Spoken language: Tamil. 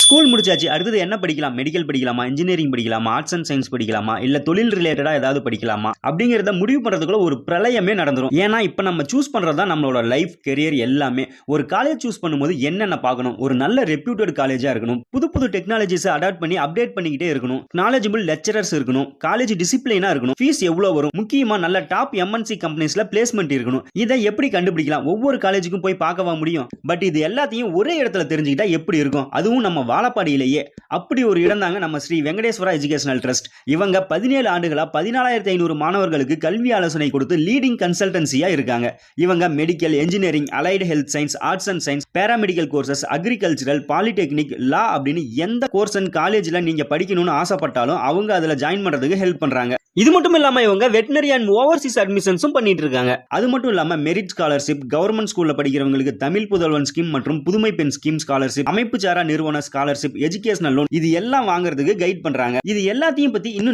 ஸ்கூல் முடிச்சாச்சு, அடுத்தது என்ன படிக்கலாம்? மெடிக்கல் படிக்கலாமா, இன்ஜினியரிங் படிக்கலாமா, ஆர்ட்ஸ் அண்ட் சயின்ஸ் படிக்கலாமா, இல்ல தொழில் ரிலேட்டடா ஏதாவது படிக்கலாமா அப்படிங்கறத முடிவு பண்றதுக்குள்ள ஒரு பிரளயமே நடந்துரும். ஏன்னா இப்ப நம்ம சூஸ் பண்றதா நம்மளோட லைஃப், கெரியர் எல்லாமே. ஒரு காலேஜ் சூஸ் பண்ணும்போது என்னென்ன பார்க்கணும்? ஒரு நல்ல ரெப்யூட்டட் காலேஜா இருக்கணும், புது புது டெக்னாலஜிஸ் அடாப்ட் பண்ணி அப்டேட் பண்ணிக்கிட்டே இருக்கணும், நாலேஜபிள் லெக்சரர்ஸ் இருக்கணும், காலேஜ் டிசிப்ளினா இருக்கணும், ஃபீஸ் எவ்வளவு வரும், முக்கியமா நல்ல டாப் எம்என்சி கம்பெனிஸ்ல பிளேஸ்மெண்ட் இருக்கணும். இதை எப்படி கண்டுபிடிக்கலாம்? ஒவ்வொரு காலேஜுக்கும் போய் பார்க்கவா முடியும்? பட் இது எல்லாத்தையும் ஒரே இடத்துல தெரிஞ்சுக்கிட்டா எப்படி இருக்கும்? அதுவும் நம்ம வாழப்பாடியிலேயே. அப்படி ஒரு இடம் தாங்க நம்ம ஸ்ரீ வெங்கடேஸ்வரா எஜுகேஷனல் ட்ரஸ்ட். இவங்க 17 ஆண்டுகளா 14,500 மாணவர்களுக்கு கல்வி ஆலோசனை கொடுத்து லீடிங் கன்சல்டன்சியா இருக்காங்க. இவங்க medical, engineering, allied health science, arts and science, paramedical courses, agricultural, polytechnic, law அப்படின்னு எந்த கோர்ஸ் அண்ட் காலேஜ்ல நீங்க படிக்கணும்னு ஆசைப்பட்டாலும் அவங்க அதுல ஜாயின் பண்றதுக்கு ஹெல்ப் பண்றாங்க. இது மட்டும் இல்லாம இவங்க வெட்டனரி அண்ட் ஓவர்சீஸ் அட்மிஷன்ஸும் பண்ணிட்டு இருக்காங்க. அது மட்டும் இல்லாம மெரிட் ஸ்காலர்ஷிப், கவர்மெண்ட் ஸ்கூல்ல படிக்கிறவங்களுக்கு தமிழ் புதல்வன் ஸ்கீம் மற்றும் புதுமை பெண் ஸ்கீம் ஸ்காலர்ஷிப், அமைப்பு சாரா நிறுவன ஸ்காலர்ஷிப், எஜுகேஷனல் லோன், இது எல்லாம் வாங்குறதுக்கு கைட் பண்றாங்க. இது எல்லாத்தையும் பத்தி இன்னும்